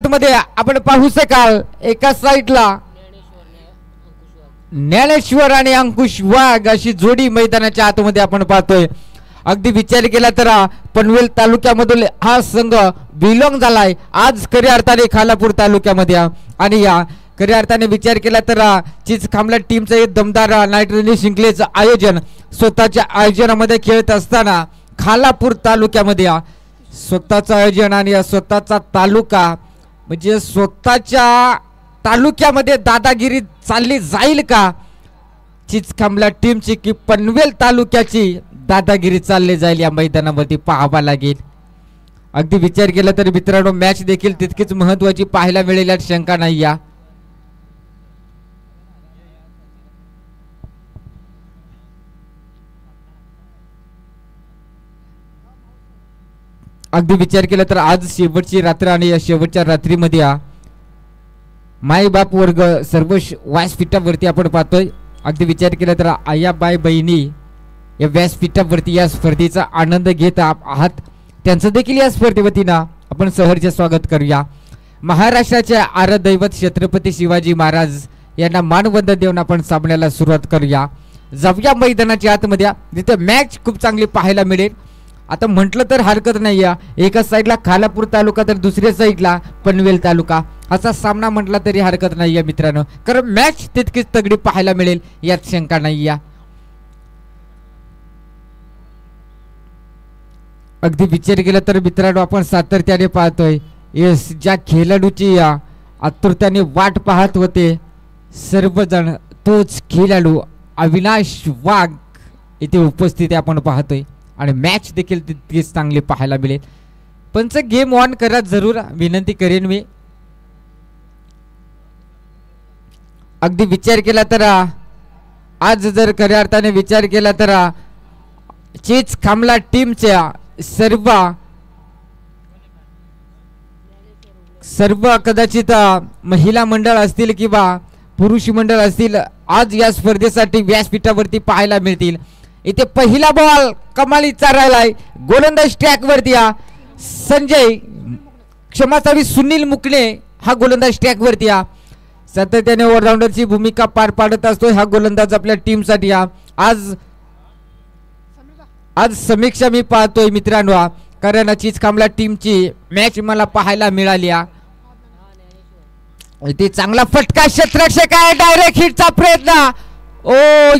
मध्ये आपण पाहू शकाल एका साईडला ज्ञानेश्वर आणि अंकुश वाघ अशी जोडी मैदानाच्या आतमध्ये आपण पाहतोय. अगदी विचार केला तर पनवेल तालुक्यामधील हा संघ बिलॉंग झालाय आज खऱ्या अर्थाने खालापूर तालुक्यामध्ये. आणि या खऱ्या अर्थाने विचार केला तर चिचखांबला टीमचं एक दमदार नाईट रॅली जिंकलेचं आयोजन स्वतःच्या आयोजनामध्ये खेळत असताना खालापूर तालुक्यामध्ये स्वतःचं आयोजन आणि स्वतःचा तालुका म्हणजे स्वतःच्या तालुक्यामध्ये दादागिरी चालली जाईल का चिचखांबला टीमची की पनवेल तालुक्याची दादागिरी चालली जाईल या मैदानामध्ये पाहावा लागेल. अगदी विचार केला तर मित्रांनो मॅच देखील तितकीच महत्त्वाची पाहायला मिळेल यात शंका नाही. या अगदी विचार केला तर आज शेवटची रात्र आणि या शेवटच्या रात्रीमध्ये मायबाप वर्ग सर्व व्यासपीठावरती आपण पाहतोय. अगदी विचार केला तर आया बाय बहिणी या व्यासपीठावरती या स्पर्धेचा आनंद घेत आहात त्यांचं देखील या स्पर्धेवतीनं आपण सहर्ष स्वागत करूया. महाराष्ट्राचे आराध्य दैवत छत्रपती शिवाजी महाराज यांना मानवंदन देऊन आपण सामन्याला सुरुवात करूया. जाऊया मैदानाच्या आतमध्ये जिथे मॅच खूप चांगली पाहायला मिळेल. आता म्हटलं तर हरकत नाही एका साईडला खालापूर तालुका तर दुसऱ्या साईडला पनवेल तालुका असा सामना म्हटला तरी हरकत नाही मित्रांनो, कारण मॅच तितकीच तगडी पाहायला मिळेल यात शंका नाही. अगदी विचार केला तर मित्रांनो आपण सातत्याने पाहतोय ज्या खेळाडूची आतुरतेने वाट पाहत होते सर्वजण तोच खेळाडू अविनाश वाघ इथे उपस्थित आपण पाहतोय आणि मॅच देखील तितकीच चांगली पाहायला मिळेल. पंच गेम ऑन करा जरूर विनंती करेन मी. अगदी विचार केला तर आज जर खऱ्या अर्थाने विचार केला तर चिचखांबला टीमच्या सर्व कदाचित महिला मंडळ असतील किंवा पुरुष मंडळ असतील आज या स्पर्धेसाठी व्यासपीठावरती पाहायला मिळतील. इथे पहिला बॉल कमालीचा राहिलाय गोलंदाज ट्रॅक वरती संजय क्षमाचावी सुनील मुकणे हा गोलंदाज ट्रॅक वरती सातत्याने ऑलराऊंडरची भूमिका पार पाडत असतो हा गोलंदाज आपल्या टीमसाठी. आज समीक्षा मी पाहतोय मित्रांनो कारण चिचखांबला टीमची मॅच मला पाहायला मिळाली. इथे चांगला फटका क्षेत्ररक्षक आहे डायरेक्ट हिटचा प्रयत्न ओ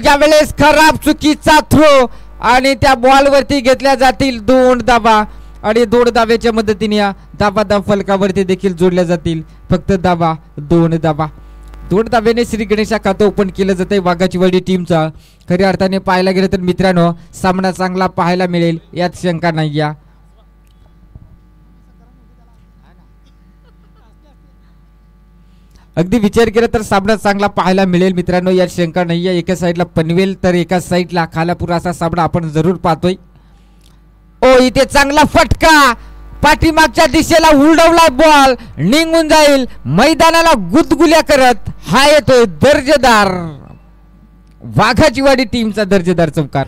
यावेळेस खराब चुकीचा थ्रो आणि त्या बॉल वरती घेतल्या जातील 2 धावा आणि 2 धाव्याच्या मदतीने धावा फलकावरती देखील जोडल्या जातील. फक्त 2 धावा 2 धाव्याने श्री गणेशा खातं ओपन केलं जाते वाघाची वाडी टीमचा. खऱ्या अर्थाने पाहायला गेलं तर मित्रांनो सामना चांगला पाहायला मिळेल यात शंका नाही. अगदी विचार केला तर सामना चांगला पाहायला मिळेल मित्रांनो यात शंका नाहीये. एका साईडला पनवेल तर एका साईडला खालापूर असा सामना आपण जरूर पाहतोय. ओ इथे चांगला फटका पाठीमागच्या दिशेला उलडवला बॉल निघून जाईल मैदानाला गुदगुल्या करत हा येतोय दर्जेदार वाघाची वाडी टीमचा दर्जेदार चौकार.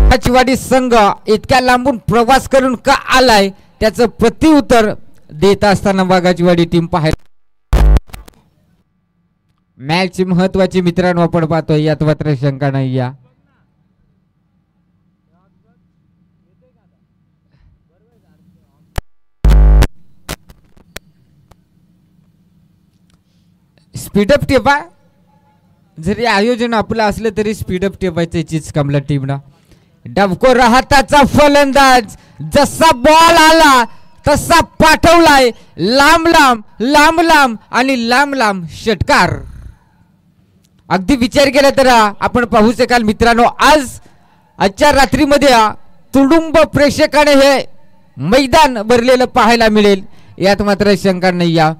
वाघाचीवाडी संघ इतक्या लांबून प्रवास करून का आलाय त्याचं प्रत्युत्तर देत असताना वाघाचीवाडी टीम पाहायला मॅच महत्वाची मित्रांनो आपण पाहतोय यात मात्र शंका नाही या स्पीडअप ठेवा जरी आयोजन आपलं असलं तरी स्पीडअप ठेवायचं चीज कमला टीमना डबको राहताचा फलंदाज जसा बॉल आला तसा पाठवलाय लांब लांब लांब लांब आणि लांब लांब षटकार अगदी विचार केला तर आपण पाहू शकाल मित्रांनो आजच्या रात्रीमध्ये तुडुंब प्रेक्षकाने हे मैदान भरलेलं पाहायला मिळेल यात मात्र शंका नाही या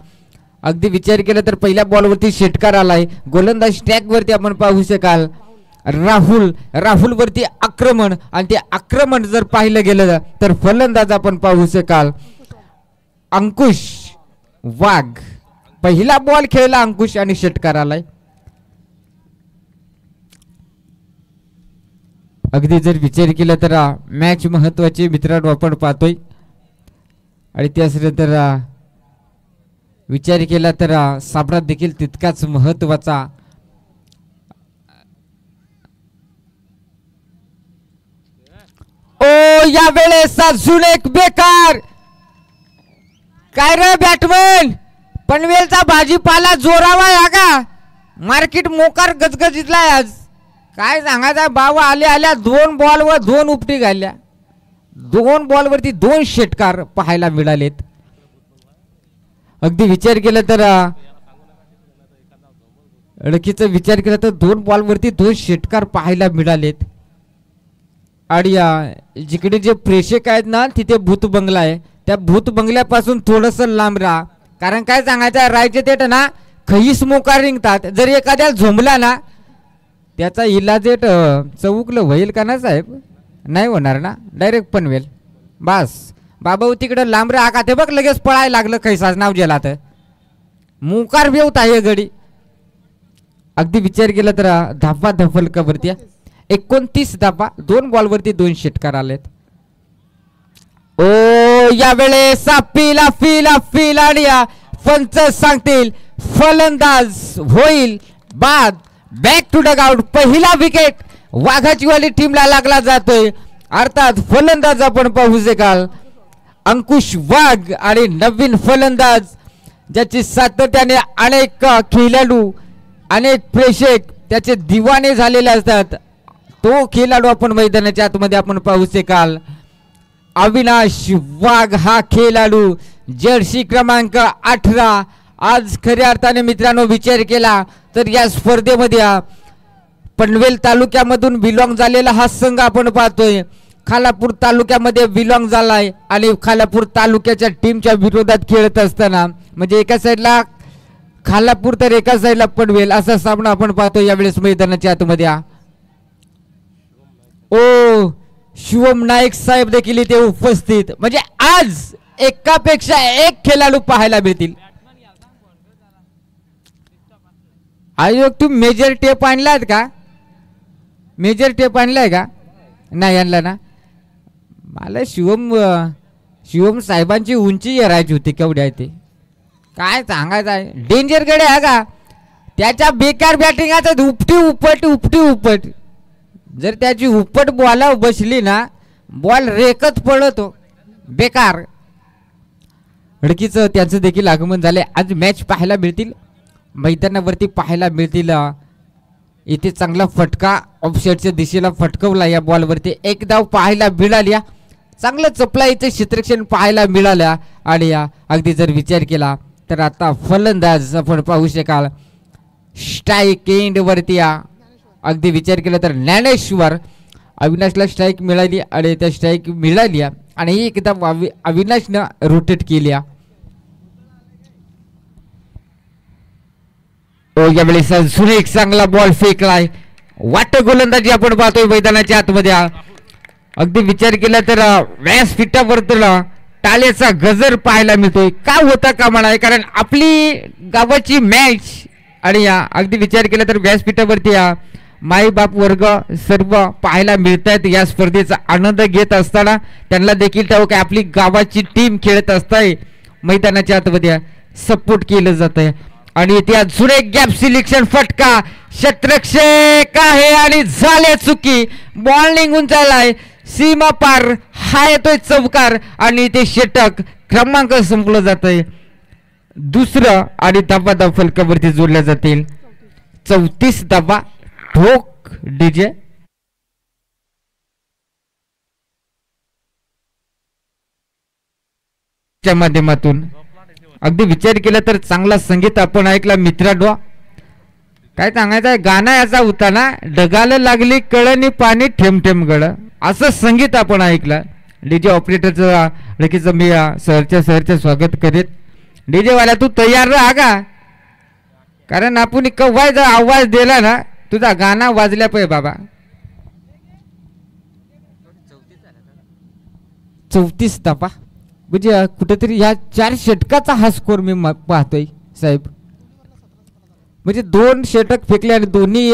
अगदी विचार केला तर पहिल्या बॉलवरती षटकार आलाय गोलंदाज ट्रॅक वरती आपण पाहू शकाल राहुल वरती आक्रमण आणि ते आक्रमण जर पाहिलं गेलं तर फलंदाज आपण पाहू शकाल अंकुश वाघ पहिला बॉल खेळला अंकुश आणि षटकार आलाय अगदी जर विचार केला तर मॅच महत्वाची मित्रांनो आपण पाहतोय आणि त्यानंतर विचार केला तर सामना देखील तितकाच महत्वाचा ओ या वेळेस अजून एक बेकार काय रे बॅटमॅन पनवेलचा भाजीपाला जोरावा या का मार्केट मोकार गजगजितलाय आज काय सांगायचं बाबा आल्या 2 बॉलवर 2 उपटी घालल्या 2 बॉलवरती 2 षटकार पाहायला मिळालेत अगदी विचार केला तर अडकीचा विचार केला तर 2 बॉलवरती 2 षटकार पाहायला मिळालेत आणि जिकडे जे प्रेक्षक आहेत ना तिथे भूत बंगला आहे त्या भूत बंगल्यापासून थोडस लांब राहा कारण काय सांगायचं राहायचे ते ना खईस मोकार रिंगतात जर एखाद्याला झोंबला ना त्याचा इलाज चौकलं होईल का ना साहेब नाही होणार ना डायरेक्ट पनवेल बस बाबा तिकडे लांब राहा का ते बघ लगेच पळायला लागलं खैसाच नाव जेला तर मोकार बेवत आहे गडी अगदी विचार केला तर धापा धफलकावरती 29 धापा 2 बॉलवरती 2 षटकार आलेत ओ यावेळेस फील आणि पंच सांगतील फलंदाज होईल बाद बॅक टू डग आउट पहिला विकेट वाघाचीवाडी टीमला लागला जातोय अर्थात फलंदाज आपण पाहू शकाल अंकुश वाघ आणि नवीन फलंदाज ज्याची सातत्याने अनेक खेळाडू अनेक प्रेक्षक त्याचे दिवाने झालेले असतात तो खेळाडू आपण मैदानाच्या आतमध्ये आपण पाहू शकाल अविनाश वाघ हा खेळाडू जर्सी क्रमांक 18 आज खऱ्या अर्थाने मित्रांनो विचार केला तर या स्पर्धेमध्ये पनवेल तालुक्यामधून बिलॉंग झालेला हा संघ आपण पाहतोय खालापूर तालुक्यामध्ये बिलॉंग झालाय आणि खालापूर तालुक्याच्या टीमच्या विरोधात खेळत असताना म्हणजे एका साईडला खालापूर तर एका साईडला पनवेल असा सामना आपण पाहतो यावेळेस मैदानाच्या आतमध्ये ओ शिवम नाईक साहेब देखील इथे उपस्थित म्हणजे आज एकापेक्षा एक खेळाडू पाहायला मिळतील आयोग तू मेजर टेप आणलाय का मेजर टेप आणलाय का नाही आणला ना मला शिवम साहेबांची उंची राहायची होती केवढी आहे ते काय सांगायचं आहे डेंजर गडे आहे का त्याच्या बेकार बॅटिंगाचा उपटी उपट जर त्याची उपट बॉला बसली ना बॉल रेकत पडतो बेकार अडकीचं त्यांचं देखील आगमन झाले आज मॅच पाहायला मिळतील मैदानावरती पाहायला मिळतील इथे चांगला फटका ऑफसाईडच्या दिशेला फटकवला या बॉलवरती एक धाव पाहायला मिळाल्या चांगलं चपलाईचं क्षेत्रक्षण पाहायला मिळाल्या आणि अगदी जर विचार केला तर आता फलंदाज आपण पाहू शकाल स्ट्राईक एंड वरती अगदी विचार केला तर ज्ञानेश्वर अविनाशला स्ट्राईक मिळाली आणि त्या स्ट्राईक मिळाली आणि एकदा अविनाशनं रोटेट केली यावेळेस अजून एक चांगला बॉल फेकलाय वाट गोलंदाजी आपण पाहतोय मैदानाच्या आतमध्ये अगदी विचार केला तर व्यासपीठावर टाळ्याचा गजर पाहायला मिळतोय का होता का म्हणाय कारण आपली गावाची मॅच आणि अगदी विचार केला तर व्यासपीठावरती माईबाप वर्ग सर्व पाहायला मिळत आहेत या स्पर्धेचा आनंद घेत असताना त्यांना देखील ठाऊक आहे आपली गावाची टीम खेळत असताय मैदानाच्या आतमध्ये सपोर्ट केलं जात आहे आणि इथे अजून एक गॅप सिलेक्शन फटका क्षेत्ररक्षक आहे आणि झाले चुकी बॉल निघून चाललाय सीमा पार हा येतोय चौकार आणि ते षटक क्रमांक संपलं जात आहे दुसरं आणि धावा फलकावरती जोडल्या जातील 34 धावा ठोक डीजे च्या माध्यमातून अगदी विचार केला तर चांगला संगीत आपण ऐकला मित्रांनो काय सांगायचं आहे गाणं याचा होता ना ढगाला लागली कळणी पाणी ठेम ठेम गळ असं संगीत आपण ऐकलं डीजे ऑपरेटरचं लगेच मी सरच्या स्वागत करीत डीजे वाला तू तयार राहा का कारण आपण कव्हा जर आवाज दिला ना तुझा गाणं वाजल्या पाहिजे बाबा 34 धावा म्हणजे कुठेतरी ह्या 4 षटकाचा हा स्कोर मी पाहतोय साहेब म्हणजे 2 षटक फेकले आणि दोन्ही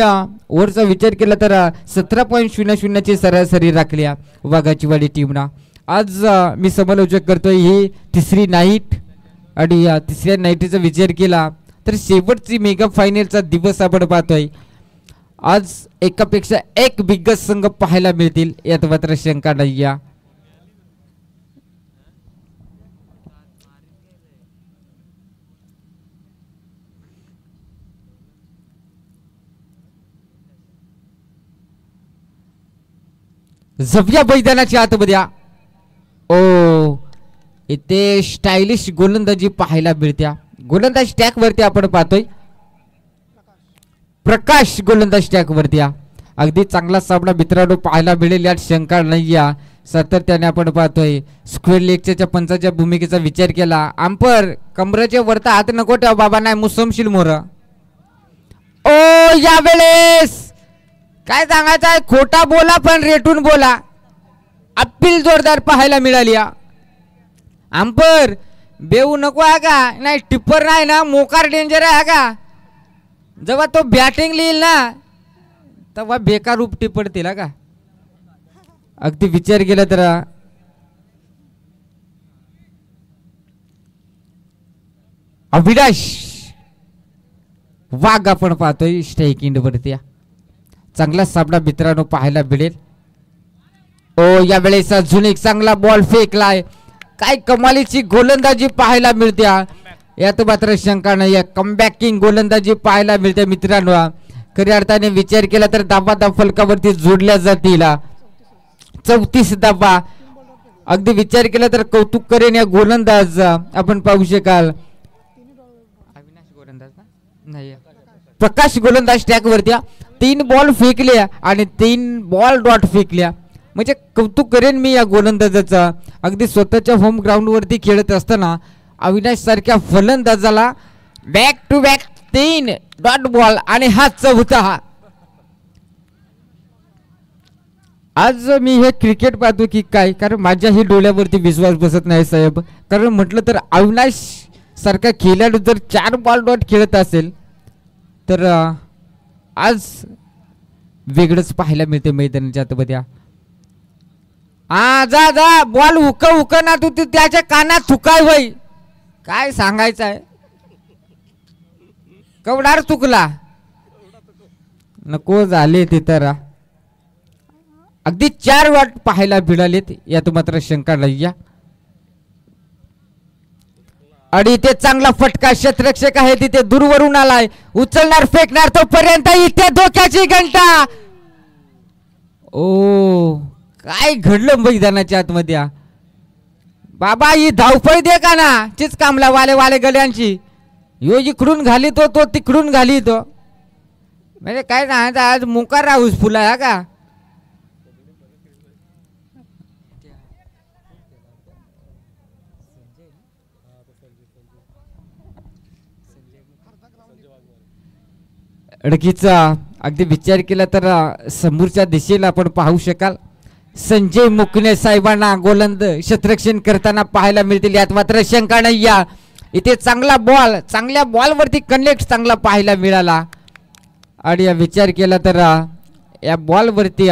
ओव्हरचा विचार केला तर 17.00 ची सरासरी राखली वाघाचीवाडी टीमना आज मी समालोचक करतोय ही तिसरी नाईट आणि या तिसऱ्या नाईटीचा विचार केला तर शेवटची मेगा फायनलचा दिवस आपण पाहतोय आज एकापेक्षा एक बिग्गज संघ पाहायला मिळतील यात मात्र शंका नाही या झव्या मैदानाच्या आतमध्ये ओ इथे स्टायलिश गोलंदाजी पाहायला मिळत्या गोलंदाज स्टॅक वरती आपण पाहतोय प्रकाश गोलंदाज स्टॅक वरती अगदी चांगला सामना मित्रांनो पाहायला मिळेल यात शंका नाही सातत्याने आपण पाहतोय स्क्वेअर लेगच्या पंचाच्या भूमिकेचा विचार केला अंपर कमरेच्या वरता हात नको ठेवा बाबा नाही मुसमशील मोर ओ यावेळेस काय सांगायचं आहे खोटा बोला पण रेटून बोला अपील जोरदार पाहायला मिळाली अंपर बेऊ नको आहे का नाही टिप्पर नाही ना मोकार डेंजर आहे का जेव्हा तो बॅटिंग लिहिल ना तेव्हा बेकार उपटी पडतील का अगदी विचार केला तर अविनाश वाघ आपण पाहतोय स्ट्राईक इंड वरती चांगला सामना मित्रांनो पाहायला मिळेल ओ यावेळेस अजून एक चांगला बॉल फेकलाय काय कमालीची गोलंदाजी पाहायला मिळते यात मात्र शंका नाही कमबॅकिंग गोलंदाजी पाहायला मिळते मित्रांनो खऱ्या अर्थाने विचार केला तर धावा फलकावरती जोडल्या जातील 34 धावा अगदी विचार केला तर कौतुक करेन या गोलंदाज आपण पाहू शकाल अविनाश गोलंदाज नाही प्रकाश गोलंदाज ट्रॅक वरती 3 बॉल फेकल्या आणि 3 बॉल डॉट फेकल्या म्हणजे कौतुक करेन मी या गोलंदाजाचा अगदी स्वतःच्या होम ग्राउंड वरती खेळत असताना अविनाश सारख्या फलंदाजाला back to back 3 dot ball आणि हा चौथा आज मी हे क्रिकेट पाहतो की काय कारण माझ्याही डोळ्यावरती विश्वास बसत नाही साहेब कारण म्हटलं तर अविनाश सारखा खेळाडू जर 4 बॉल डॉट खेळत असेल तर आज वेगळंच पाहायला मिळते मैदानाच्या आतमध्ये जा जा बॉल हुक ना तू त्याच्या कानात थुकाय होई काय सांगायचं आहे कवडार चुकला नको झाले ते तर अगदी 4 डॉट पाहायला मिळालेत यात मात्र शंका नाही आणि इथे चांगला फटका क्षेत्ररक्षक आहे तिथे दूरवरून आलाय उचलणार फेकणार तोपर्यंत इथे धोक्याची घंटा ओ काय घडलं मैदानाच्या आतमध्ये बाबा ही धावपळ दे का ना चीच कामला वाले वाले गड्यांची यो इकडून घाली तो तिकडून घाली तो म्हणजे काय सांगायचं आज मोकार राहूस फुला का अडकीचा अगदी विचार केला तर समोरच्या दिशेला आपण पाहू शकाल संजय मुकणे साहेबांना गोलंदाज क्षेत्ररक्षण करताना पाहायला मिळतील यात मात्र शंका नाही इथे चांगला बॉल चांगल्या बॉल वरती कनेक्ट चांगला पाहायला मिळाला आणि या विचार केला तर या बॉलवरती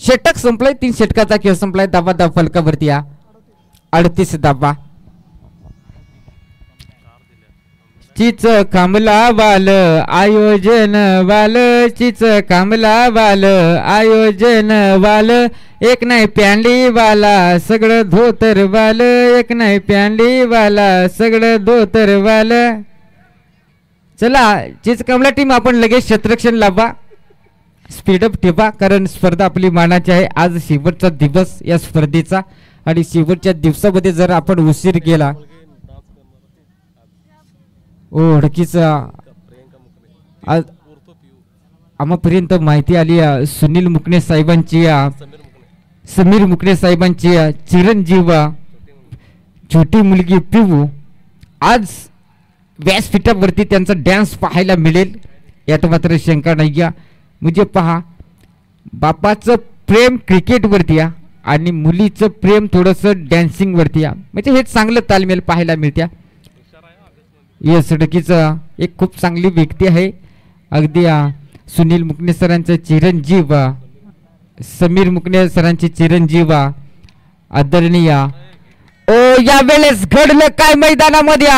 षटक संपलाय. 3 षटकाचा खेळ संपलाय. धाबा धाव फलकावरती 38 धाबा. चिच कामला बाल आयोजन वाल, चिच कामला बाल आयोजन वाल, एक नाही प्यांडी वाला सगळं धोतर वाल, एक नाही प्यांडी वाला सगळं धोतर वाल. चला चिच कामला टीम आपण लगेच क्षेत्ररक्षण लावा, स्पीडअप ठेवा, कारण स्पर्धा आपली मानाची आहे. आज शेवटचा दिवस या स्पर्धेचा आणि शेवटच्या दिवसामध्ये जर आपण उशीर केला ओळखीच आम्हापर्यंत माहिती आली सुनील मुकणे साहेबांची समीर मुकणे साहेबांची चिरंजीव छोटी मुलगी पिवू आज व्यासपीठावरती त्यांचा डॅन्स पाहायला मिळेल यात मात्र शंका नाही. म्हणजे पहा बापाचं प्रेम क्रिकेटवरती आणि मुलीचं प्रेम थोडंसं डॅन्सिंगवरती म्हणजे हे चांगलं तालमेल पाहायला मिळत्या. या सडकीचं एक खूप चांगली व्यक्ती आहे अगदी सुनील मुकणे सरांचे चिरंजीव समीर मुकणे सरांचे चिरंजीव आदरणीय. ओ यावेळेस घडलं काय मैदानामध्ये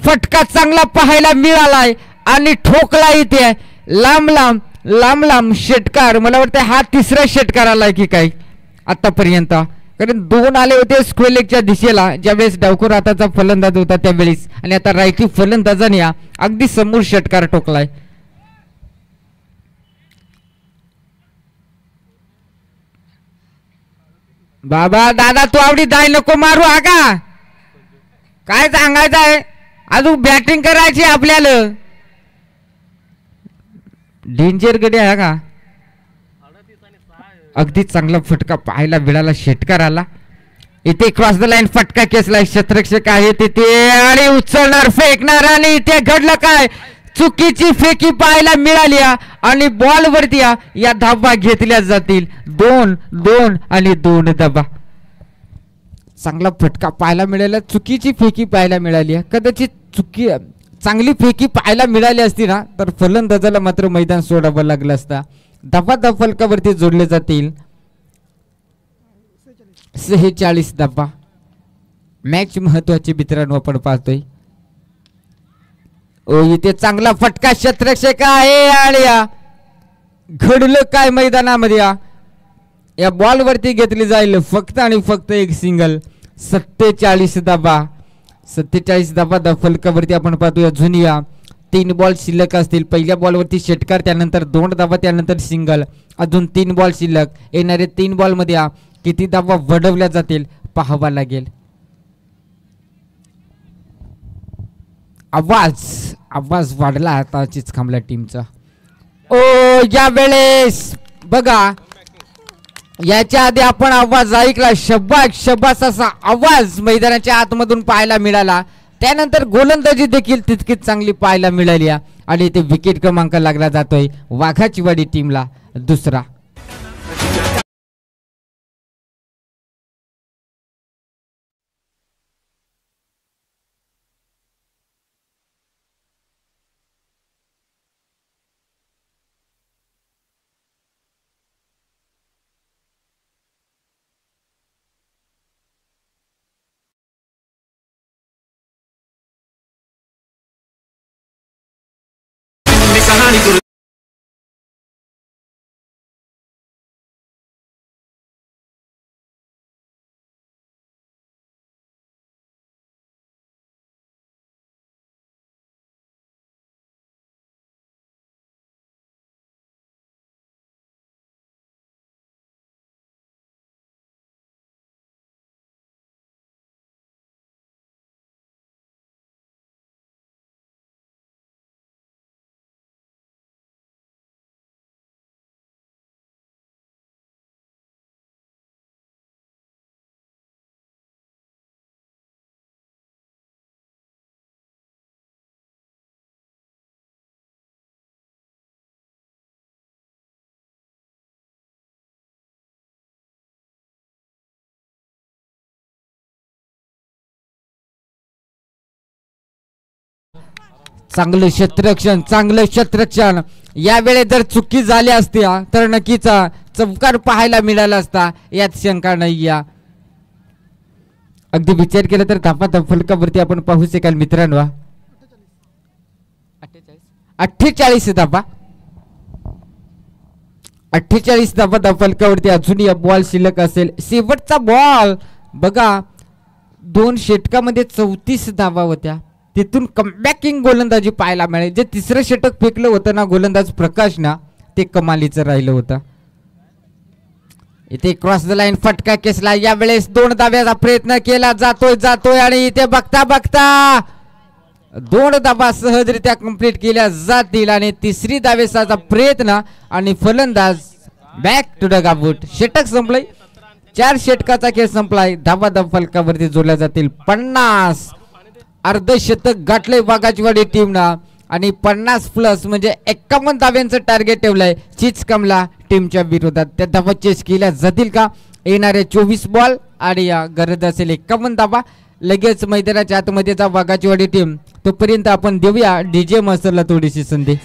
फटका चांगला पाहायला मिळालाय आणि ठोकला इथे लांब लांब लांब लांब षटकार. मला वाटतं हा तिसरा षटकार आलाय की काय आतापर्यंत, कारण 2 आले होते स्क्वेअर लेगच्या दिशेला ज्यावेळेस डावखोर हाताचा फलंदाज होता त्यावेळेस, आणि आता रायटी फलंदाजाने अगदी समोर षटकार ठोकलाय. बाबा दादा तू आवडी दाय नको मारू का काय सांगायचं आहे, अजून बॅटिंग करायची आपल्याला. डेंजर गडी आहे का, अगदी चांगला फटका पाहायला मिळाला षटकाराला. इथे क्रॉस द लाईन फटका केसला क्षेत्ररक्षक आहे तिथे आणि उचलणार फेकणार आणि इथे घडलं काय चुकीची फेकी पाहायला मिळाली आणि बॉल वरती या धाबा घेतल्या जातील. 2 आणि 2 धाबा. चांगला फटका पाहायला मिळाला, चुकीची फेकी पाहायला मिळाली. कदाचित चांगली फेकी पाहायला मिळाली असती ना तर फलंदाजाला मात्र मैदान सोडावं लागलं असता. धाबा धाव फलकावरती जोडले जातील 46 धाबा. मॅच महत्वाची मित्रांनो आपण पाहतोय. ओ इथे चांगला फटका क्षेत्ररक्षक आहे आणि घडलं काय मैदानामध्ये या बॉल वरती घेतली जाईल फक्त आणि फक्त एक सिंगल. 47 धाबा. 47 धाबा धाव फलकावरती आपण पाहतोय. जुनिया 3 बॉल शिल्लक असतील. पहिल्या बॉलवरती षटकार, त्यानंतर 2 धाबा, त्यानंतर सिंगल. अजून 3 बॉल शिल्लक. येणारे 3 बॉल मध्ये किती धाबा वडवल्या जातील पाहावा लागेल. आवाज वाढला आता चिचखांबला टीमचा. ओ यावेळेस बघा याच्या आधी आपण आवाज ऐकला शब्बास शब्बास असा आवाज मैदानाच्या आतमधून पाहायला मिळाला. त्यानंतर गोलंदाजी देखील तितकीच चांगली पाहायला मिळाली आणि ते विकेट क्रमांक लागला जातोय वाघाचीवाडी टीमला 2रा. चांगलं क्षेत्ररक्षण यावेळेस जर चुकी झाल्या असत्या तर नक्कीच चमकार पाहायला मिळाला असता, यात शंका नाही या. अगदी विचार केला तर धापा फलकावरती आपण पाहू शकाल मित्रांनो, 48 धापा, 48 धापा फलकावरती अजूनही बॉल शिल्लक असेल. शेवटचा बॉल बघा, 2 षटकामध्ये 34 धावा होत्या. तिथून कमबॅकिंग गोलंदाजी पाहायला मिळेल. जे तिसरं षटक फेकलं होतं ना गोलंदाज प्रकाश ना, ते कमालीचं राहिलं होतं. इथे क्रॉस द लाईन फटका केसला. यावेळेस 2 धाब्याचा प्रयत्न केला जातोय आणि इथे बघता 2 धाबा सहजरित्या कंप्लीट केल्या जातील आणि 3री धावेचा प्रयत्न आणि फलंदाज बॅक टू द गाबूट. षटक संपलंय, 4 षटकाचा खेळ संपलाय. धाबा फलकावरती जोडल्या जातील 50. अर्धशतक गाठलंय वाघाचीवाडी टीमना आणि 50 प्लस म्हणजे 51 धाव्यांचं टार्गेट ठेवलंय चिचकमला टीमच्या विरोधात. त्या धावा चेस केल्या जातील का? येणारे 24 बॉल आणि गरज असेल 51 धावा. लगेच मैदानाच्या आतमध्ये जा वाघाचीवाडी टीम. तोपर्यंत आपण देऊया डीजे मास्टरला थोडीशी संधी.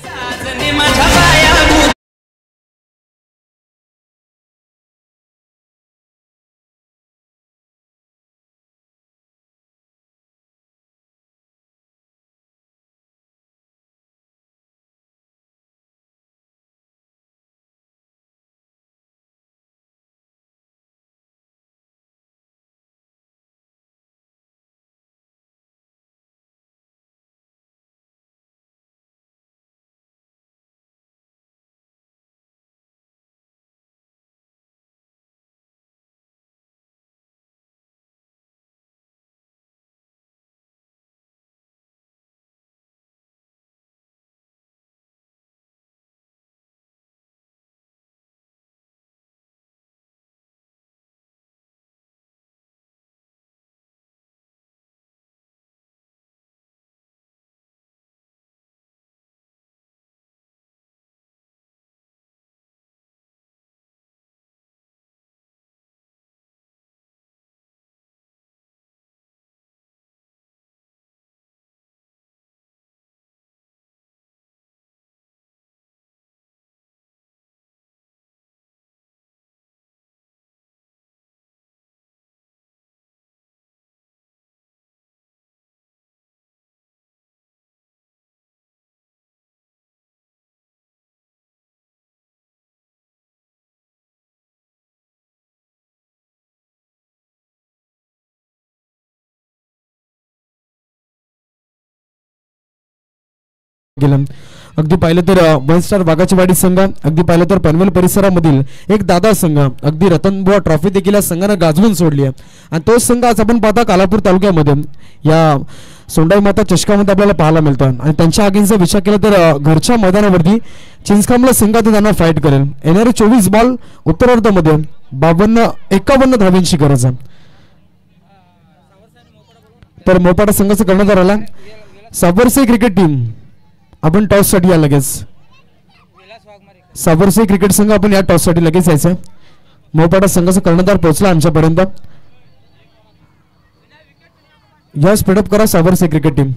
अगदी पाहिलं तर वन स्टार वाघाचीवाडी संघ, अगदी पाहिलं तर पनवेल परिसरामधील एक दादा संघ, अगदी रतनबुवा ट्रॉफी देखील या संघाने गाजवून सोडली आहे. आणि तोच संघ आज आपण पाहता कालापूर तालुक्यामध्ये या सोंडाई माता चषकामध्ये आपल्याला पाहायला मिळतो. आणि त्यांच्या अगेन्स्ट विचार केला तर घरच्या मैदानावरती चिंचकामला संघ त्यांना फाईट करेल. येणारे 24 बॉल उत्तरार्धामध्ये 51 धाव्यांची गरज आहे. तर मोपाडा संघाचा कर्णधार आला साबरसे क्रिकेट टीम. आपण टॉस साठी या लगेच साबरसे क्रिकेट संघ आपण या टॉस साठी लगेच यायचं. मोपाडा संघाचा कर्णधार पोहोचला आमच्यापर्यंत. या स्पीडअप करा साबरसे क्रिकेट टीम.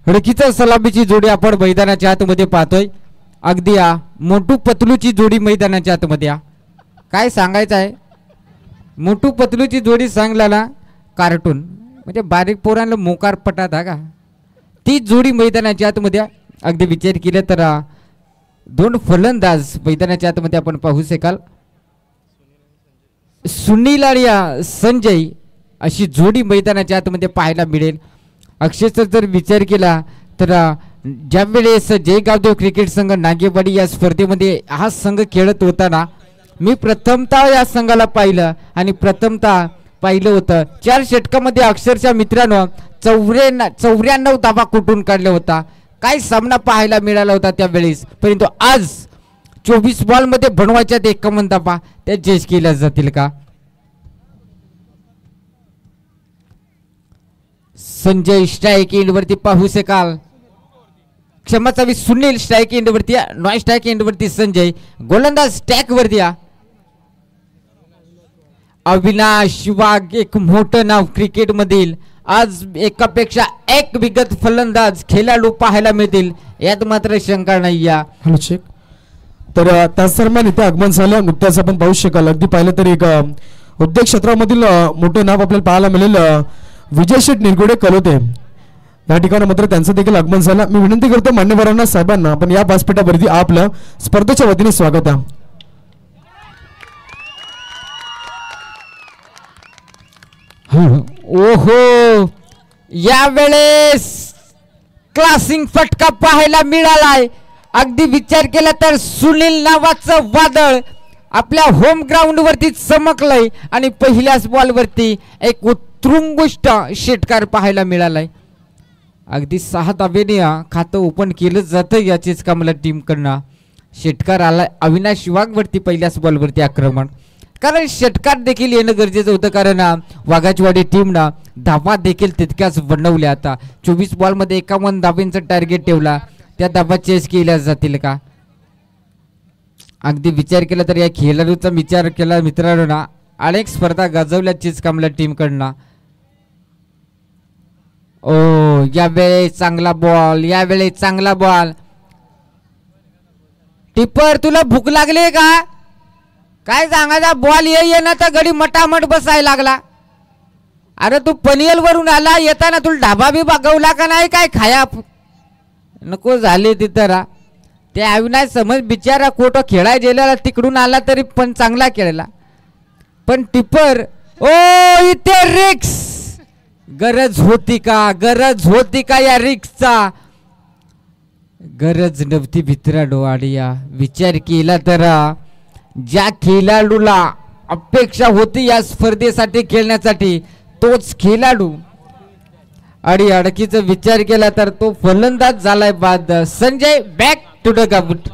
रडकीचा सलामीची जोडी आपण मैदानाच्या आतमध्ये पाहतोय. अगदी मोटू पतलूची जोडी मैदानाच्या आतमध्ये. काय सांगायचं आहे, मोटू पतलूची जोडी सांगला ना कार्टून म्हणजे बारीक पोरांना मोकार पटात का ती जोडी मैदानाच्या आतमध्ये. अगदी विचार केला तर 2 फलंदाज मैदानाच्या आतमध्ये आपण पाहू शकाल. सुनील आणि संजय अशी जोडी मैदानाच्या आतमध्ये पाहायला मिळेल. अक्षरशः जर विचार केला तर ज्यावेळेस जयगावदेव क्रिकेट संघ नागेवाडी या स्पर्धेमध्ये हा संघ खेळत होताना मी प्रथमतः या संघाला पाहिलं आणि प्रथमतः पाहिलं होतं. 4 षटकामध्ये अक्षरशः मित्रांनो 94 धावा कुठून काढल्या होता. काय सामना पाहायला मिळाला होता त्यावेळेस. परंतु आज 24 बॉलमध्ये बनवायच्या 51 धावा त्या चेस केल्या जातील का. संजय स्ट्राईक एंड वरती पाहू शकाल. क्षमा चावी सुनील स्ट्राईक एंड वरती, नॉन स्ट्राईक एंड वरती संजय. गोलंदाज स्टॅक वरती. अविनाश वाघ एक मोठं नाव क्रिकेट मधील. आज एकापेक्षा एक विगत फलंदाज खेळाडू पाहायला मिळतील यात मात्र शंका नाही. Hello check. तर त्याच दरम्यान इथे आगमन झालं नुकत्याच आपण पाहू शकाल. अगदी पाहिलं तर एक उद्योग क्षेत्रामधील मोठं नाव आपल्याला पाहायला मिळेल. विजय शेठ निरगुडे कलोते या ठिकाणी मात्र त्यांचं देखील आगमन झालं. मी विनंती करतो मान्यवरांना साहेबांना आपण या व्यासपीठावरती आपलं स्पर्धेच्या वतीने स्वागत आहे. ओहो यावेळेस क्लासिंग फटका पाहायला मिळालाय. अगदी विचार केला तर सुनील नावाचं वादळ आपल्या होम ग्राउंड वरती चमकलंय आणि पहिल्याच बॉल वरती एक उत्कृष्ट षटकार पाहायला मिळालाय. अगदी 6 धावेने खातं ओपन केलं जातं याचीच का मला टीम कडनं. षटकार आला अविनाश वाघ वरती पहिल्याच बॉल वरती आक्रमण. कारण षटकार देखील येणं गरजेचं होतं कारण वाघाचीवाडी टीमनं धावा देखील तितक्याच बनवल्या. आता 24 बॉलमध्ये 51 धावांचं टार्गेट ठेवला. त्या धावा चेस केल्या जातील का. अगदी विचार केला तर या खेळाडूचा विचार केला मित्रांनो ना अनेक स्पर्धा गाजवल्या चेस कामला टीम कडनं. ओ यावेळेस चांगला बॉल, यावेळेस चांगला बॉल. टिपर तुला भूक लागली का काय सांगायचा. बॉल ये ना तर गडी मटामट बसायला लागला. अरे तू पनियल वरून आला येताना तुला ढाबा बी बघवला का नाही काय खाया नको झाले तिथं. ते अविनाश समज बिचारा कोटो खेळाय गेलेला तिकडून आला तरी पण चांगला खेळला. पण टिपर ओ इथे रिक्स गरज होती का, गरज होती का या रिक्सचा. गरज नव्हती मित्रांनो. आणि विचार केला तर ज्या खेळाडूला अपेक्षा होती या स्पर्धेसाठी खेळण्यासाठी तोच खेळाडू आणि अडकीचा विचार केला तर तो फलंदाज झालाय बाद. Sanjay back to the ground.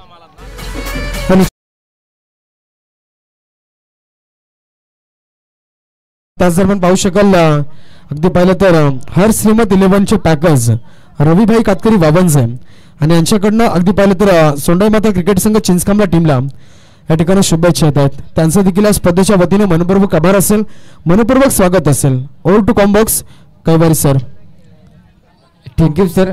त्याच दरम्यान पाहू शकाल अगदी पाहिलं तर हर श्रीमत 11चे पॅकर्स रविभाई कातकरी वावंजे आणि यांच्याकडनं अगदी पाहिलं तर सोंडाई माता क्रिकेट संघ चिंचखांबला टीमला या ठिकाणी शुभेच्छा येत आहेत. त्यांचं देखील या स्पर्धेच्या वतीने मनपूर्वक आभार असेल, मनपूर्वक स्वागत असेल. Over to combox Kaiwari sir. Thank you sir.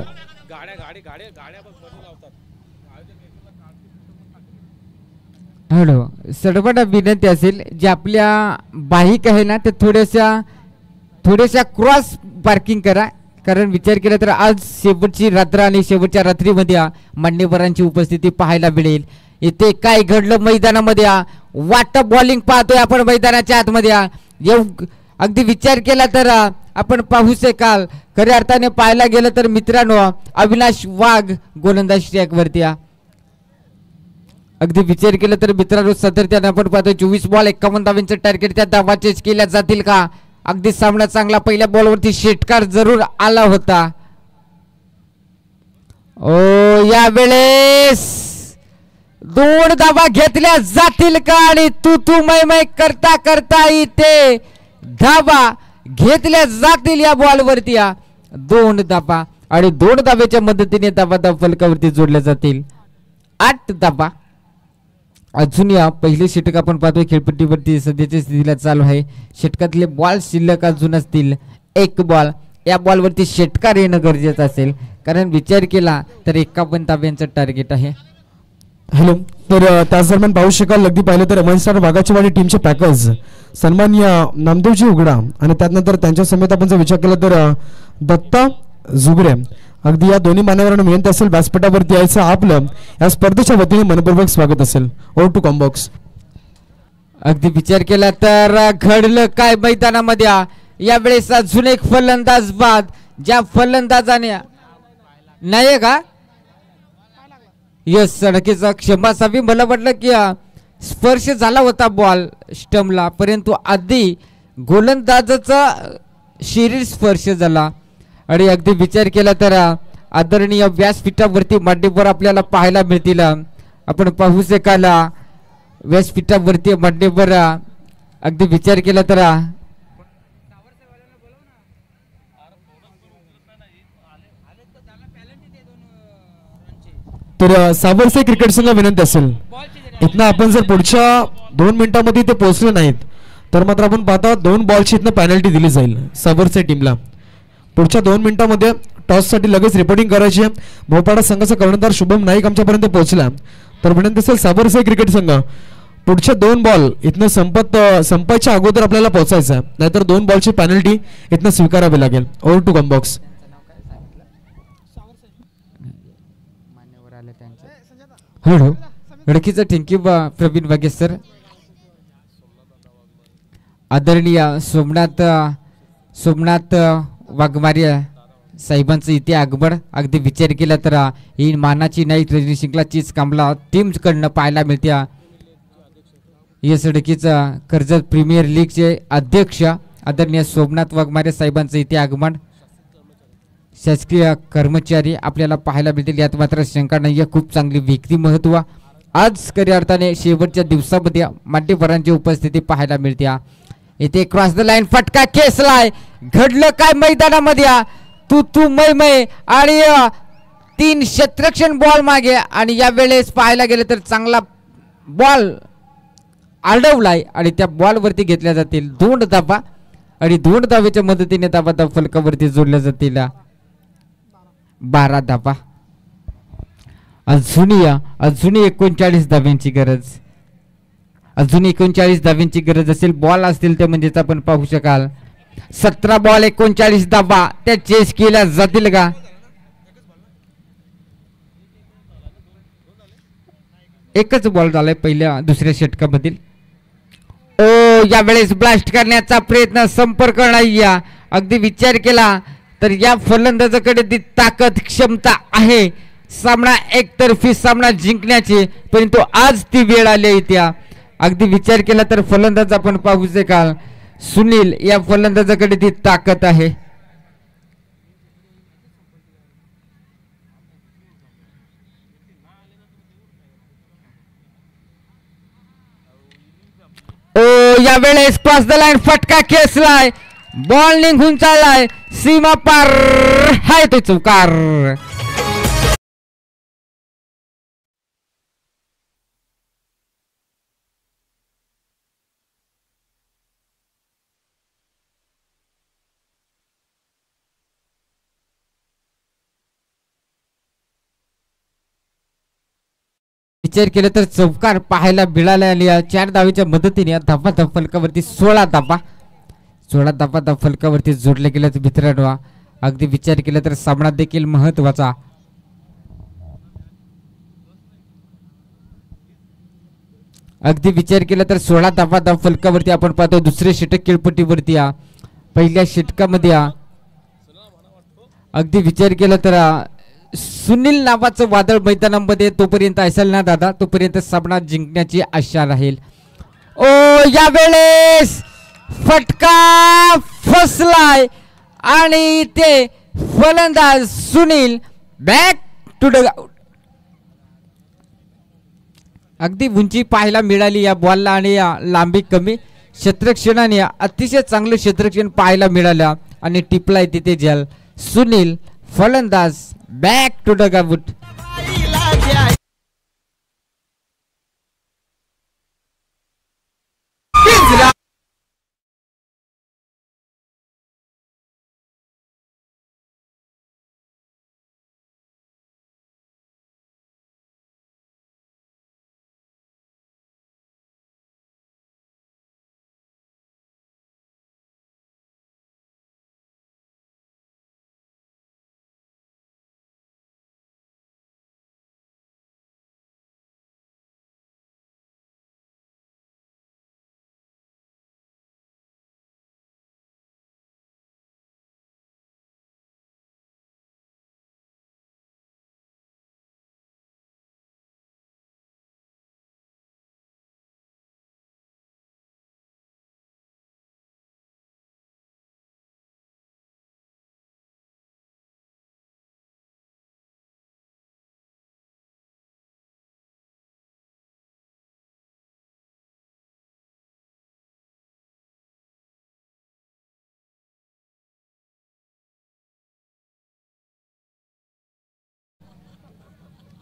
Hello सरपटा विनंती असेल जे आपल्या बाईक आहे ना ते थोड्याशा क्रॉस पार्किंग करा. कारण विचार केला तर आज शेवटची रात्र आणि शेवटच्या रात्रीमध्ये मान्यवरांची उपस्थिती पाहायला मिळेल. इथे काय घडलं मैदानामध्ये वाट बॉलिंग पाहतोय आपण मैदानाच्या आतमध्ये. अगदी विचार केला तर आपण पाहू शकाल खऱ्या अर्थाने पाहायला गेलं तर मित्रांनो अविनाश वाघ गोलंदाज ट्रॅक वरती. अगदी विचार केला तर मित्रांनो सातत्याने आपण पाहतोय 24 बॉल 51 धावांचं टार्गेट. त्या धावा चेस केल्या जातील का. अगदी सामना चांगला. पहिल्या बॉलवरती षटकार जरूर आला होता. ओ यावेळेस 2 धावा घेतल्या जातील का आणि तू मै करता करता इथे धावा घेतल्या जातील या बॉलवरती. 2 धावा आणि 2 धावेच्या मदतीने धावा फलकावरती जोडल्या जातील. 8 धावा. अजून या पहिले षटक आपण पाहतोय खेळपट्टीवरती सध्याच्या स्थितीला चालू आहे. षटकातले बॉल शिल्लक अजून असतील 1 बॉल. या बॉलवरती षटकार येणं गरजेचं असेल कारण विचार केला तर 51 धाव्यांचं टार्गेट आहे. हॅलो तर त्याच दरम्यान पाहू शकाल अगदी पाहिलं तर अमनस्टार वाघाचीवाडी टीमचे पॅकर्स सन्माननीय नामदेवजी उघडा आणि त्यानंतर त्यांच्या समेत आपण जर विचार केला तर दत्ता जुगरे. अगदी या दोन्ही मान्यवरांना विनंती असेल व्यासपीठावरती यायचं आपलं या स्पर्धेच्या वतीने मनपूर्वक स्वागत असेल. Over to combox. अगदी विचार केला तर घडलं काय मैदानामध्ये. यावेळेस अजून एक फलंदाज बाद. ज्या फलंदाजाने नाही का यस सडकेचा क्षमा मला वाटलं की स्पर्श झाला होता बॉल स्टंपला परंतु आधी गोलंदाजाचा शरीर स्पर्श झाला आणि अगदी विचार केला तर आदरणीय व्यासपीठावरती मांडीवर आपल्याला पाहायला मिळतील. आपण पाहू शकाल व्यासपीठावरती मांडीवर अगदी विचार केला तर साबरसे क्रिकेट संघ विनंती असेल इथनं आपण जर पुढच्या 2 मिनिटांमध्ये ते पोहोचले नाहीत तर मात्र आपण पाहता 2 बॉलची इथनं पेनल्टी दिली जाईल साबरसे टीमला. पुढच्या 2 मिनिटांमध्ये टॉससाठी लगेच रिपोर्टिंग करायची आहे. भोपाळा संघाचा कर्णधार शुभम नाईक आमच्यापर्यंत पोहोचला तर विनंती असेल साबरसे क्रिकेट संघ पुढचे 2 बॉल इथनं संपायच्या अगोदर आपल्याला पोहोचायचं आहे नाहीतर 2 बॉलची पेनल्टी इथनं स्वीकारावी लागेल. Over to gum box. Hello लडकीचा थँक्यू प्रवीण वाघेश सर. आदरणीय सोमनाथ वाघमारे साहेबांचं इथे आगमन अगदी विचार केला तर ही मानाची नाईट रजनी शिंकलाचीच कामला टीमकडनं पाहायला मिळते. या सडकीचा कर्जत प्रीमियर लीगचे अध्यक्ष आदरणीय सोमनाथ वाघमारे साहेबांचं इथे आगमन. शासकीय कर्मचारी आपल्याला पाहायला मिळतील यात मात्र शंका नाही. खूप चांगली व्यक्तिमत्व आज खऱ्या अर्थाने शेवटच्या दिवसामध्ये मान्यवरांची उपस्थिती पाहायला मिळते. इथे क्रॉस द लाईन फटका खेचलाय. घडलं काय मैदानामध्ये तू मै आणि 3 क्षेत्ररक्षण बॉल मागे आणि या वेळेस पाहायला गेले तर चांगला बॉल अडवलाय आणि त्या बॉलवरती घेतल्या जातील 2 धावा आणि 2 धावेच्या मदतीने धावा फलकावरती जोडल्या जातील 12 धावा. अजूनही 39 धाव्यांची गरज. अजून 39 धाव्यांची गरज असेल. बॉल असतील ते म्हणजेच आपण पाहू शकाल 17 बॉल 39 धावा त्या चेस केल्या जातील का. एकच बॉल झालाय पहिल्या दुसऱ्या षटकामधील. ओ यावेळेस ब्लास्ट करण्याचा प्रयत्न संपर्क नाही. अगदी विचार केला तर या फलंदाजाकडे ती ताकद क्षमता आहे सामना एकतर्फी सामना जिंकण्याची परंतु आज ती वेळ आली आहे. त्या अगदी विचार केला तर फलंदाज आपण पाहू शकाल सुनील या फलंदाजाकडे ती ताकद आहे. ओ यावेळेस क्रॉस द लाईन फटका खेचलाय. बॉल निघून चाललाय सीमा पार हाय तो चौकार. विचार केला तर चौकार पाहायला मिळाल्या 4 धावेच्या मदतीने धावा फलकावरती 16 धावा फलकावरती जोडले गेले मित्रांनो. अगदी विचार केला तर सामना देखील महत्वाचा. अगदी विचार केला तर 16 धावा फलकावरती आपण पाहतो. दुसरे षटक खेळपट्टीवरती पहिल्या षटकामध्ये अगदी विचार केला तर सुनील नावाचं वादळ मैदानामध्ये तोपर्यंत असेल ना दादा तोपर्यंत सामना जिंकण्याची आशा राहील. ओ यावेळेस फटका फसलाय आणि ते फलंदाज Sunil back to the ground. अगदी उंची पाहायला मिळाली या बॉलला आणि लांबी कमी क्षेत्ररक्षणाने अतिशय चांगलं क्षेत्ररक्षण पाहायला मिळालं आणि टिपलाय तिथे जल सुनील फलंदाज बॅक टू द ग्राउंड.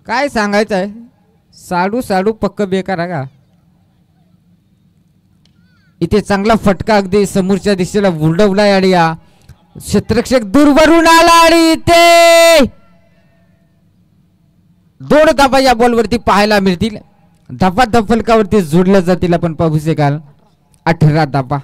काय सांगायचं आहे, साडू साडू पक्क बेकार आहे का. इथे चांगला फटका अगदी समोरच्या दिशेला उडवलाय आणि या क्षेत्ररक्षक दूरवरून आला आणि इथे 2 धाबा या बॉलवरती पाहायला मिळतील. धाबा फलकावरती जोडल्या जातील. आपण पाहू शकाल 18 धाबा.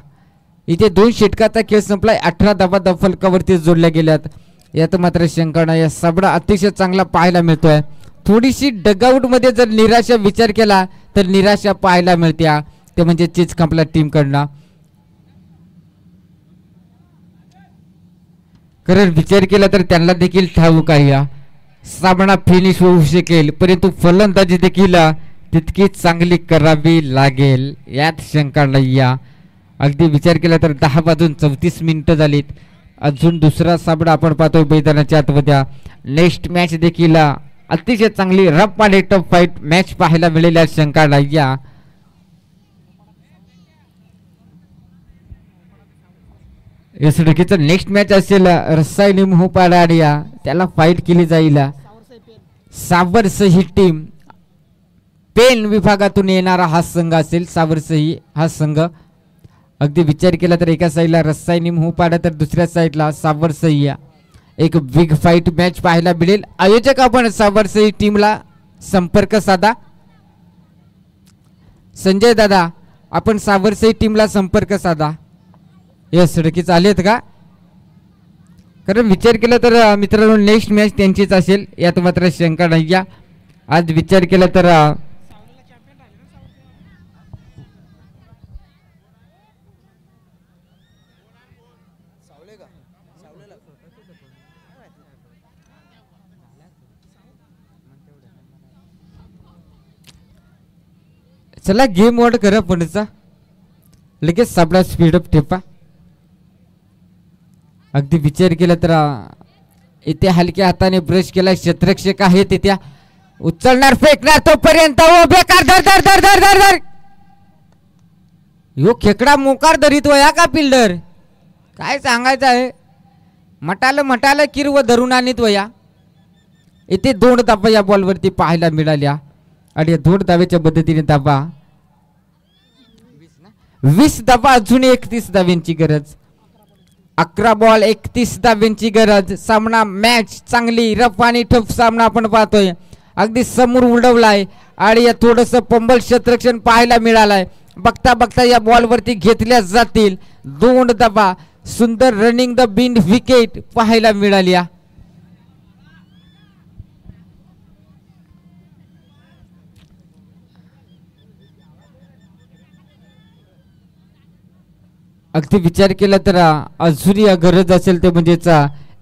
इथे 2 षटकाचा खेळ संपलाय. 18 धाबा फलकावरती जोडल्या गेल्यात. यात मात्र शंका नाही. या साबडा अतिशय चांगला पाहायला मिळतोय. थोडीशी डगआउट मध्ये जर निराशा विचार केला तर निराशा पाहायला मिळत्या, ते म्हणजे चिचखांपला टीम कडनं. कारण विचार केला तर त्यांना देखील ठाऊक आहे सामना फिनिश होऊ शकेल, परंतु फलंदाजी देखील तितकी चांगली करावी लागेल यात शंका नाही. अगदी विचार केला तर 10 वाजून 34 मिनिटं झालीत. अजून दुसरा सामना आपण पाहतोय मैदानाच्या आतमध्ये. नेक्स्ट मॅच देखील अतिशय चांगली रफ आणि टफ फाईट मॅच पाहायला मिळेल यात शंका नाही. या सडकीचं नेक्स्ट मॅच असेल रसायनी मोहपाडा आणि त्याला फाईट केली जाईल. सावरसही टीम पेन विभागातून येणारा हा संघ असेल. सावरसही हा संघ अगदी विचार केला तर एका साईडला रसायनी मोहपाडा तर दुसऱ्या साईडला सावरसही. एक बिग फाईट मॅच पाहायला मिळेल. आयोजक आपण सावरसही टीमला संपर्क साधा. संजय दादा आपण सावरसही टीमला संपर्क साधा. या सडकीच आलेत का. कारण विचार केला तर मित्रांनो नेक्स्ट मॅच त्यांचीच असेल यात मात्र शंका नाही. आज विचार केला तर चला गेम मोड करा पुढचा. लगेच साबडा स्पीडअप ठेपा. अगदी विचार केला तर इथे हलक्या हाताने ब्रश केला. क्षेत्ररक्षक आहे तिथे उचलणार फेकणार तोपर्यंत बेकार धर धर धर धर धर धर. यो खेकडा मोकार धरीत वया का फिल्डर. काय सांगायचं आहे. मटाल किरव धरून आणीत वया. इथे 2 धाबा या बॉलवरती पाहायला मिळाल्या आणि 2 धाब्याच्या पद्धतीने धाबा 20 धाबा अजून 31 धाब्यांची गरज. 11 बॉल 31 धाब्यांची गरज. सामना मॅच चांगली रफ आणि टफ सामना आपण पाहतोय. अगदी समोर उडवलाय आणि या थोडस पंबल क्षेत्ररक्षण पाहायला मिळालाय. बघता बघता या बॉलवरती घेतल्या जातील 2 धाबा. सुंदर रनिंग द बिन विकेट पाहायला मिळाली. अगदी विचार केला तर अजून या गरज असेल ते म्हणजेच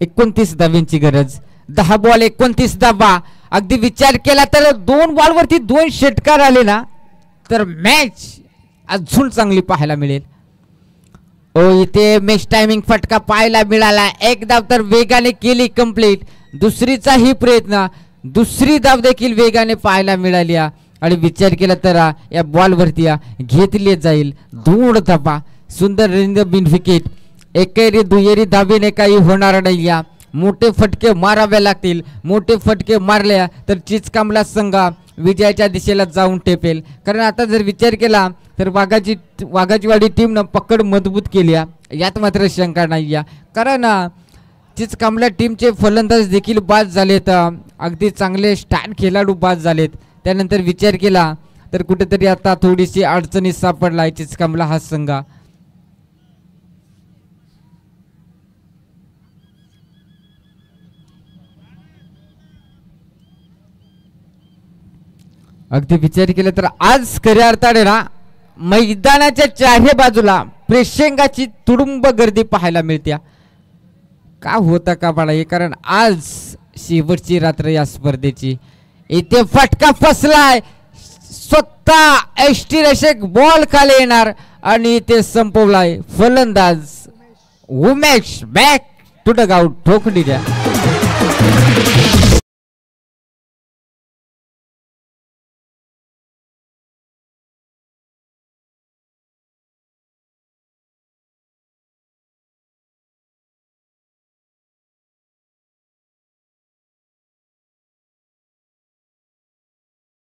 29 धाब्यांची गरज. 10 बॉल 29 धाबा. अगदी विचार केला तर 2 बॉलवरती 2 षटकार आले ना तर मॅच अजून चांगली पाहायला मिळेल. इथे मॅच टायमिंग फटका पाहायला मिळाला. 1 धाव तर वेगाने केली कंप्लीट. दुसरीचाही प्रयत्न, दुसरी धाव देखील वेगाने पाहायला मिळाली आणि विचार केला तर या बॉलवरती घेतली जाईल 2 धाबा. सुंदर रनिंग बिन विकेट. एकेरी दुहेरी धाबीने काही होणार नाही. मोठे फटके मारावे लागतील. मोठे फटके मारल्या तर चिचखांपला संघ विजयाच्या दिशेला जाऊन टेपेल. कारण आता जर विचार केला तर वाघाची वाडी टीमनं पकड मजबूत केली यात मात्र शंका नाही. कारण चिचखांपला टीमचे फलंदाज देखील बाद झालेत. अगदी चांगले स्टार खेळाडू बाद झालेत. त्यानंतर विचार केला तर कुठेतरी आता थोडीशी अडचणी सापडला चिचखांपला हा संघ. अगदी विचार केला तर आज खऱ्या अर्थाने ना मैदानाच्या चारही बाजूला प्रेक्षकांची तुडुंब गर्दी पाहायला मिळते. का होता का बाळा हे. कारण आज शेवटची रात्र या स्पर्धेची. इथे फटका फसलाय. स्वतः एसटी रक्षक बॉल खाली येणार आणि इथे संपवलाय फलंदाज Umesh. Back to the out ठोकली द्या.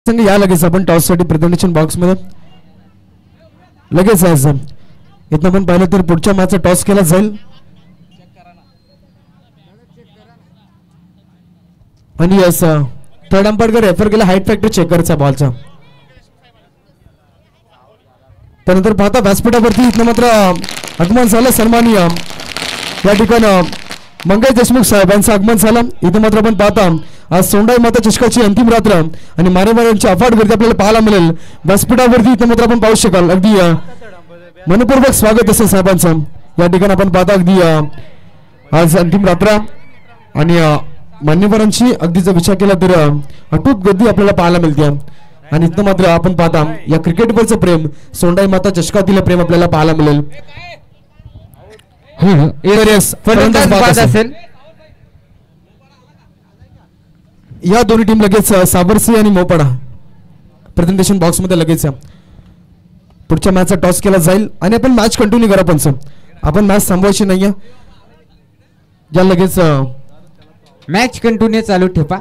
संघ या लगेच आपण टॉस साठी प्रेझेंटेशन बॉक्स मध्ये लगेच यायचं. इथं आपण पाहिलं तर पुढच्या मॅचचा टॉस केला जाईल आणि यस थर्ड अंपायर रेफर केला हाईट फॅक्टर चेक करायचा बॉलचा. त्यानंतर पाहता व्यासपीठावरती इथं मात्र आगमन झालं सन्माननीय या ठिकाणी मंगेश देशमुख साहेबांचं आगमन झालं. इथं मात्र आपण पाहता आज सोंडाई माता चषकाची अंतिम रात्र आणि मारेमाऱ्यांची अफाट गर्दी आपल्याला पाहायला मिळेल व्यासपीठावरती. इथं मात्र आपण पाहू शकाल अगदी मनपूर्वक स्वागत असेल साहेबांचं. या ठिकाणी आपण पाहता अगदी आज अंतिम रात्र आणि मान्यवरांची अगदी जर विचार केला तर अटूट गर्दी आपल्याला पाहायला मिळते. आणि इथं मात्र आपण पाहता या क्रिकेटवरचं प्रेम सोंडाई माता चषकातील प्रेम आपल्याला पाहायला मिळेल. असेल या दोन्ही टीम लगेच साबरसी आणि मोपाडा प्रेझेंटेशन बॉक्स मध्ये लगेच पुढच्या मॅचचा टॉस केला जाईल आणि आपण मॅच कंटिन्यू करा. पण आपण मॅच थांबवायची नाहीये. या लगेच मॅच कंटिन्यू चालू ठेवा.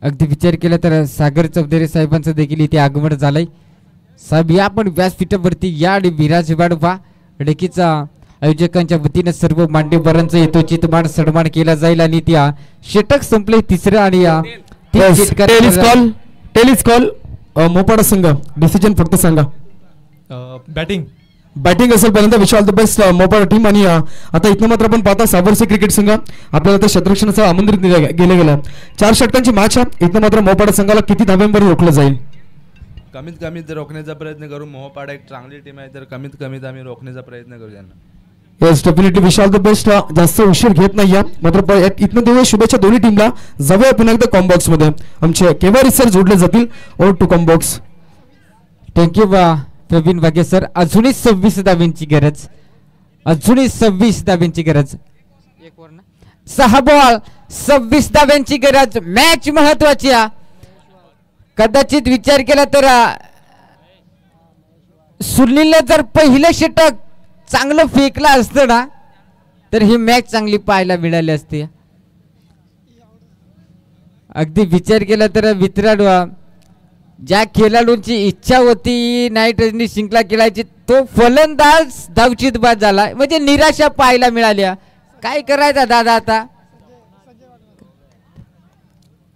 अगदी विचार केला तर सागर चौधरी साहेबांचं देखील इथे आगमन झालंय. साहेब या पण व्यासपीठावरती या आणि विराजमान व्हा. डेकीचा आयोजकांच्या वतीने सर्व मान्यवरांचा यथोचित मान सन्मान केला जाईल आणि त्या षटक संपले तिसरं आणि टेलिस्कॉल मोपाडा संघ डिसिजन फक्त सांगा. बॅटिंग असेल पहिल्यांदा wish all the best Mopada team. आणि आता इथं मात्र आपण पाहता साबरसी क्रिकेट संघ आपल्याला तर क्षेत्ररक्षणाचा आमंत्रित गेले गेला. 4 षटकांची मॅच आहे. इथं मात्र मोपाडा संघाला किती धाब्यांवर रोखलं जाईल. कमीत कमी रोखण्याचा प्रयत्न करू. मोपाडा एक चांगली टीम आहे तर कमीत कमीत आम्ही रोखण्याचा प्रयत्न करू त्यांना. Yes definitely wish all the best. जास्त उशीर घेत नाही मात्र इथनं देऊया शुभेच्छा दोन्ही टीमला. जाऊया पुन्हा एकदा कॉम्बॉक्स मध्ये आमचे केवारी सर जोडले जातील. Over to combox. Thank you Praveen Waghe sir. अजूनही 26 धाब्यांची गरज. अजूनही 26 धाब्यांची गरज. 6 बॉल 26 धाब्यांची गरज. मॅच महत्वाची. कदाचित विचार केला तर सुनीलने जर पहिलं षटक चांगलं फेकलं असतं ना तर ही मॅच चांगली पाहायला मिळाली असती. अगदी विचार केला तर मित्रांनो ज्या खेळाडूंची इच्छा होती नाईट रजनी शिंकला खेळायची तो फलंदाज धावचीत बाद झाला. म्हणजे निराशा पाहायला मिळाल्या. काय करायचं दादा आता.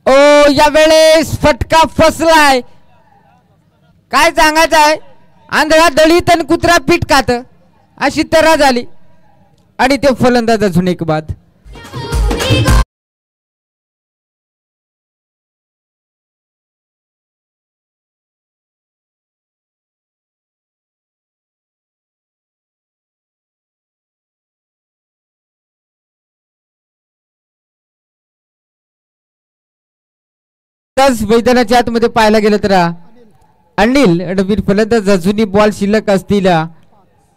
ओ यावेळेस फटका फसलाय. काय सांगायचं आहे. आंधळा दळीत आणि कुत्रा पीठ खात अशी तऱ्हा झाली आणि ते फलंदाज अजून एक बाद. मैदानाच्या आतमध्ये पाहायला गेलं तर अनिल नवीन फलंदाज अजूनही बॉल शिल्लक असतील.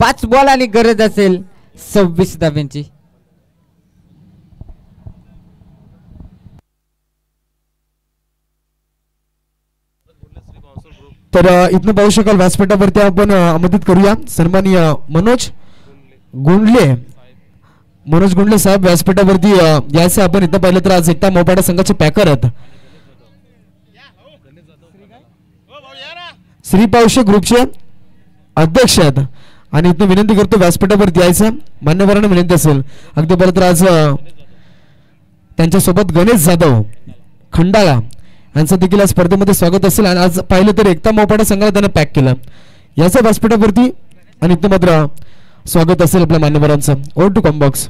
5 बॉल आणि गरज असेल 26 धाब्यांची. तर इथनं पाहू शकाल व्यासपीठावरती आपण आमंत्रित करूया सन्माननीय मनोज गुंडले साहेब व्यासपीठावरती यायचं. आपण इथं पाहिलं तर आज एकता मोपाडा संघाचे पॅकर आहेत. श्री पावशे ग्रुपचे अध्यक्ष आहेत आणि इथं विनंती करतो व्यासपीठावरती यायचं. मान्यवरांना विनंती असेल. अगदी पाहिलं तर आज त्यांच्यासोबत गणेश जाधव खंडाळा यांचं देखील या स्पर्धेमध्ये स्वागत असेल. आणि आज पाहिलं तर एकता मोपाडा संघाला त्यांना पॅक केलं याचं व्यासपीठावरती आणि इथं मात्र स्वागत असेल आपल्या मान्यवरांचं. Over to combox.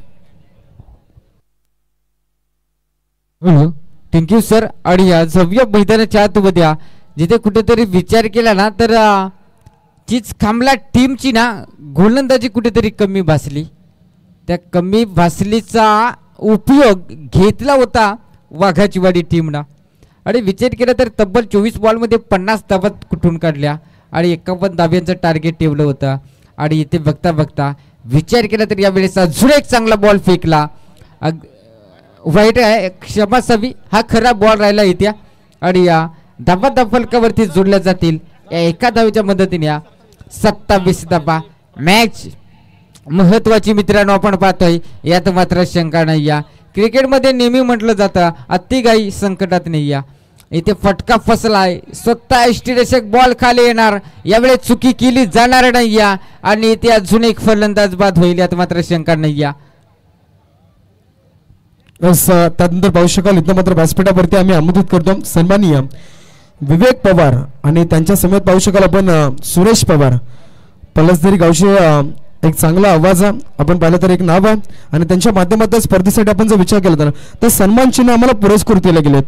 Thank you sir. आणि जव्य मैदानाच्या आतमध्ये जिथे कुठेतरी विचार केला ना तर तीच खांबला टीमची ना गोलंदाजी कुठेतरी कमी भासली. त्या कमी भासलीचा उपयोग घेतला होता वाघाचीवाडी टीमनं. आणि विचार केला तर तब्बल 24 बॉलमध्ये 50 धावा कुठून काढल्या आणि 51 धाब्यांचं टार्गेट ठेवलं होतं. आणि इथे बघता बघता विचार केला तर यावेळेस अजून एक चांगला बॉल फेकला. वाईट आहे क्षमासावी हा खरा बॉल राहिला इथे. आणि या धाबा फलकावरती जोडल्या जातील या एका धावेच्या मदतीने 27 धावा. मॅच महत्वाची मित्रांनो आपण पाहतोय, यात मात्र शंका नाही. या क्रिकेटमध्ये नेहमी म्हटलं जातं अतिघाई संकटात नाही. या इथे फटका फसलाय, स्वतः यष्टीरक्षक बॉल खाली येणार, यावेळी चुकी केली जाणार नाही. या आणि इथे अजून एक फलंदाज बाद होईल, यात मात्र शंका नाही. या त्यानंतर पाहू शकाल इथं मात्र व्यासपीठावरती आम्ही आमंत्रित करतो सन्माननीय विवेक पवार आणि त्यांच्या समेत पाहू शकाल आपण सुरेश पवार. पलसदरी गावचे एक चांगला आवाज आपण पाहिलं तर एक नाव आहे आणि त्यांच्या माध्यमातून स्पर्धेसाठी आपण जर विचार केला तर सन्मान चिन्ह आम्हाला पुरस्कृत केले गेलेत.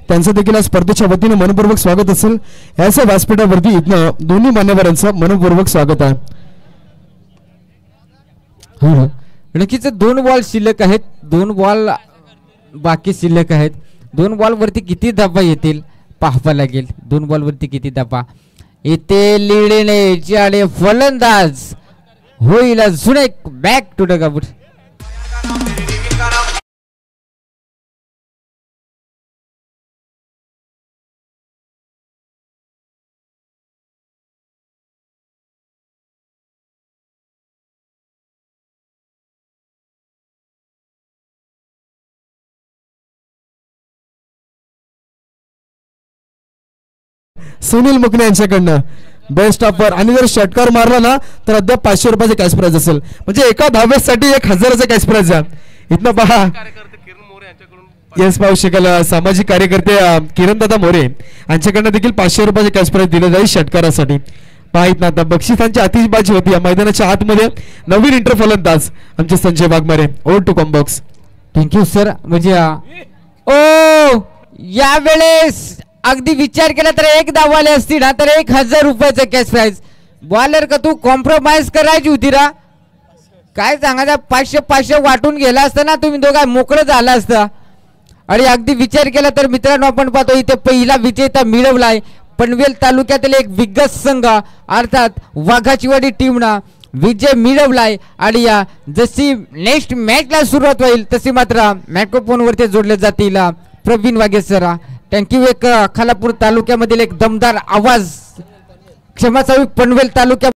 त्यांचं देखील या स्पर्धेच्या वतीने मनपूर्वक स्वागत असेल. याच व्यासपीठावरती इथनं दोन्ही मान्यवरांचं मनपूर्वक स्वागत आहे. नक्कीच 2 बॉल शिल्लक आहेत, 2 बॉल बाकी शिल्लक आहेत. 2 बॉल वरती किती धावा येतील पाहावं लागेल. 2 बॉल वरती किती धावा इथे लीडने आणि फलंदाज होईल अजून एक बॅक टू द गाबूट. सुनील मुकणे यांच्याकडनं बेस्ट ऑफर आणि जर षटकार मारला ना तर अद्याप 500 रुपयाचे कॅश प्राइज असेल. म्हणजे एका धावेसाठी 1000चं कॅश प्राइज आहे. इथनं पहा येस पाहू शकाल सामाजिक कार्यकर्ते किरणदादा मोरे यांच्याकडनं देखील 500 रुपयाचे कॅश प्राइज दिले जाईल षटकारासाठी. पाहित ना आता बक्षिसांची आतिषबाजी होती या मैदानाच्या आतमध्ये. नवीन इंटर फलंदाज आमचे Sanjay Waghmare. Over to combox. Thank you sir. म्हणजे ओ यावेळेस अगदी विचार केला तर 1 धावाले असतील ना तर 1000 रुपयाचं कॅश प्राइज. बॉलर का तू कॉम्प्रोमाइज करायची होती रा, काय सांगायचं 500 वाटून गेला असता ना तुम्ही दोघा मोकळं झाला असता. आणि अगदी विचार केला तर मित्रांनो आपण पाहतो इथे पहिला विजेता मिळवलाय पनवेल तालुक्यातील एक दिग्गज संघ अर्थात वाघाचीवाडी टीमना विजय मिळवलाय. आणि या जशी नेक्स्ट मॅचला सुरुवात होईल तशी मात्र मायक्रोफोन वरती जोडले जातील प्रवीण वाघे सर. थँक्यू. एक खालापूर तालुक्यामधील एक दमदार आवाज, क्षमा चालू पनवेल तालुक्या